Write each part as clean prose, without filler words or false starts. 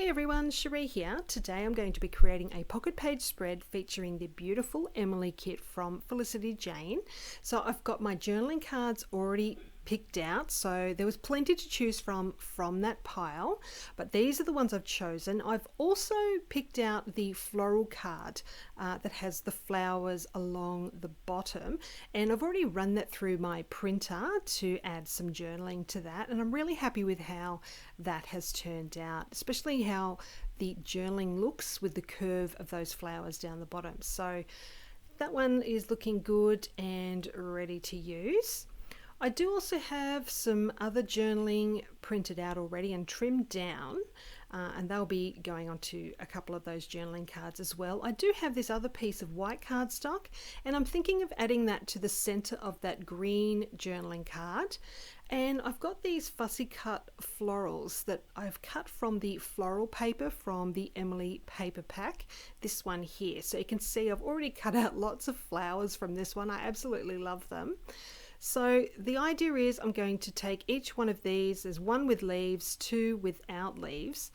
Hey everyone, Sheree here. Today I'm going to be creating a pocket page spread featuring the beautiful Emily kit from Felicity Jane. So I've got my journaling cards already picked out, so there was plenty to choose from that pile, but these are the ones I've chosen. I've also picked out the floral card that has the flowers along the bottom, and I've already run that through my printer to add some journaling to that, and I'm really happy with how that has turned out, especially how the journaling looks with the curve of those flowers down the bottom. So that one is looking good and ready to use. I do also have some other journaling printed out already and trimmed down, and they'll be going onto a couple of those journaling cards as well. I do have this other piece of white cardstock, and I'm thinking of adding that to the center of that green journaling card. And I've got these fussy cut florals that I've cut from the floral paper from the Emily paper pack, this one here. So you can see I've already cut out lots of flowers from this one. I absolutely love them. So the idea is I'm going to take each one of these, there's one with leaves, two without leaves,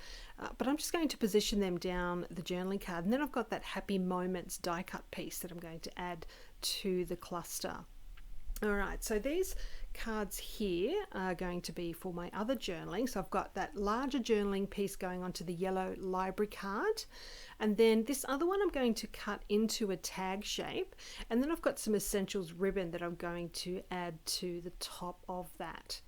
but I'm just going to position them down the journaling card, and then I've got that happy moments die cut piece that I'm going to add to the cluster. Alright, so these cards here are going to be for my other journaling. So I've got that larger journaling piece going onto the yellow library card, and then this other one I'm going to cut into a tag shape, and then I've got some essentials ribbon that I'm going to add to the top of that,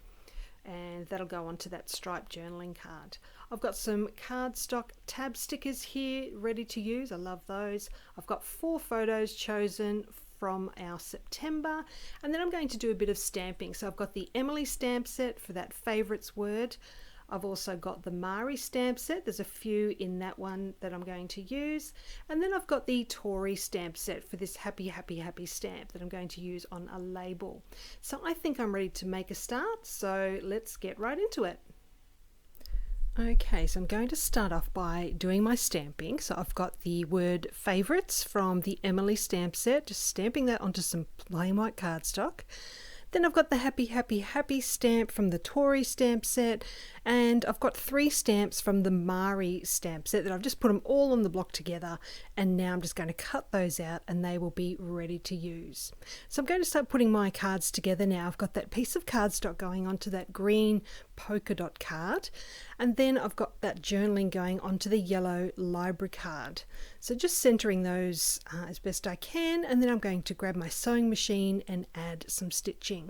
and that'll go onto that striped journaling card. I've got some cardstock tab stickers here ready to use. I love those. I've got 4 photos chosen from our September, and then I'm going to do a bit of stamping. So I've got the Emily stamp set for that favorites word. I've also got the Mari stamp set. There's a few in that one that I'm going to use, and then I've got the Tori stamp set for this happy stamp that I'm going to use on a label. So I think I'm ready to make a start, so let's get right into it. Okay, so I'm going to start off by doing my stamping. So I've got the word favorites from the Emily stamp set, just stamping that onto some plain white cardstock. Then I've got the happy stamp from the Tori stamp set, and I've got 3 stamps from the Mari stamp set that I've just put them all on the block together, and now I'm just going to cut those out and they will be ready to use. So I'm going to start putting my cards together now. I've got that piece of cardstock going onto that green polka dot card, and then I've got that journaling going onto the yellow library card. So just centering those as best I can, and then I'm going to grab my sewing machine and add some stitching.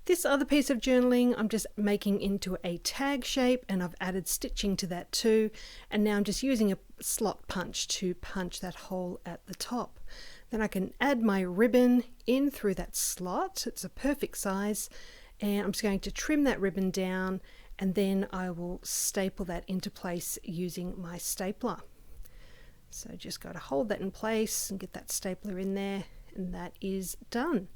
This other piece of journaling I'm just making into a tag shape, and I've added stitching to that too, and now I'm just using a slot punch to punch that hole at the top. Then I can add my ribbon in through that slot. It's a perfect size, and I'm just going to trim that ribbon down, and then I will staple that into place using my stapler. So just got to hold that in place and get that stapler in there, and that is done.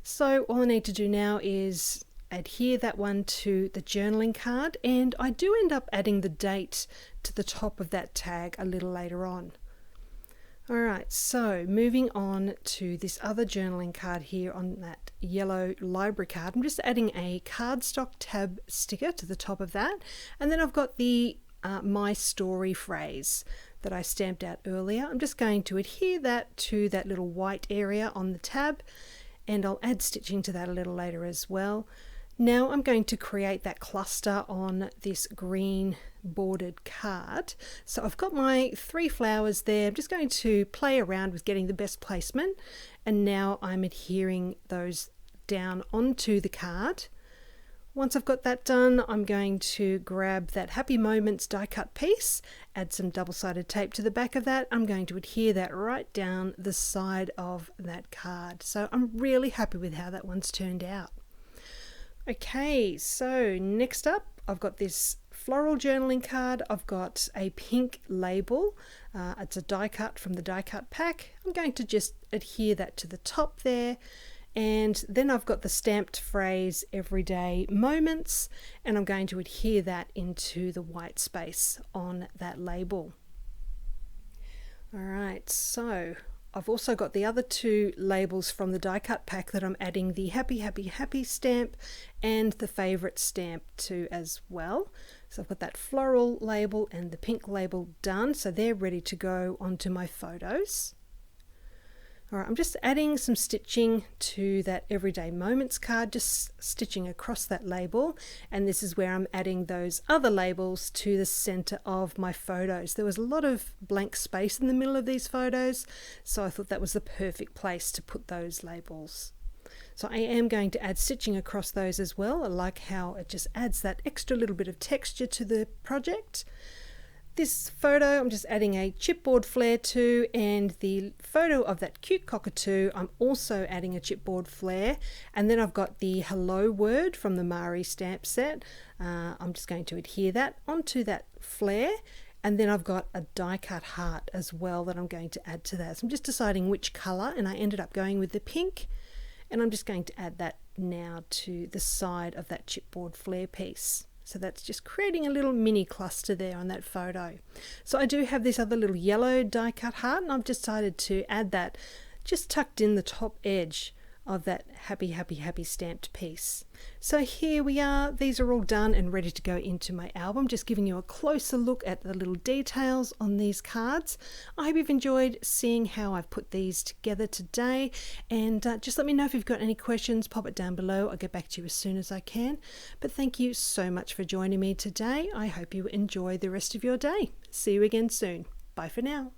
So all I need to do now is adhere that one to the journaling card, and I do end up adding the date to the top of that tag a little later on. Alright, so moving on to this other journaling card here on that yellow library card, I'm just adding a cardstock tab sticker to the top of that, and then I've got the my story phrase that I stamped out earlier. I'm just going to adhere that to that little white area on the tab, and I'll add stitching to that a little later as well. Now I'm going to create that cluster on this green bordered card. So I've got my 3 flowers there. I'm just going to play around with getting the best placement, and now I'm adhering those down onto the card. Once I've got that done, I'm going to grab that Happy Moments die cut piece, add some double-sided tape to the back of that. I'm going to adhere that right down the side of that card. So I'm really happy with how that one's turned out. Okay, so next up I've got this floral journaling card. I've got a pink label. It's a die cut from the die cut pack. I'm going to just adhere that to the top there. And then I've got the stamped phrase everyday moments, and I'm going to adhere that into the white space on that label. Alright, so I've also got the other two labels from the die cut pack that I'm adding the happy, happy, happy stamp and the favorite stamp to as well. So I've got that floral label and the pink label done, so they're ready to go onto my photos. Alright, I'm just adding some stitching to that Everyday Moments card, just stitching across that label, and this is where I'm adding those other labels to the center of my photos. There was a lot of blank space in the middle of these photos, so I thought that was the perfect place to put those labels. So I am going to add stitching across those as well. I like how it just adds that extra little bit of texture to the project. This photo I'm just adding a chipboard flare to, and the photo of that cute cockatoo I'm also adding a chipboard flare, and then I've got the hello word from the Mari stamp set. I'm just going to adhere that onto that flare, and then I've got a die cut heart as well that I'm going to add to that. So I'm just deciding which color, and I ended up going with the pink, and I'm just going to add that now to the side of that chipboard flare piece. So that's just creating a little mini cluster there on that photo. So I do have this other little yellow die cut heart, and I've decided to add that just tucked in the top edge of that happy, happy, happy stamped piece. So here we are. These are all done and ready to go into my album. Just giving you a closer look at the little details on these cards. I hope you've enjoyed seeing how I've put these together today, and just let me know if you've got any questions. Pop it down below. I'll get back to you as soon as I can. But thank you so much for joining me today. I hope you enjoy the rest of your day. See you again soon. Bye for now.